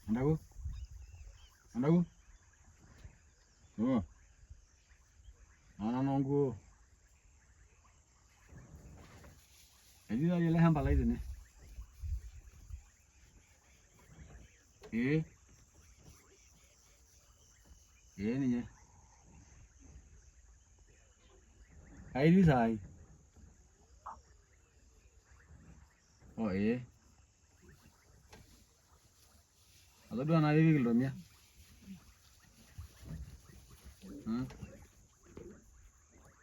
Andaku? Andaku? Oh. Nongo. Etii taayie ele shamba lai tene. Ninye. Kaiti saai. Oh atodua naa ipik iltomia.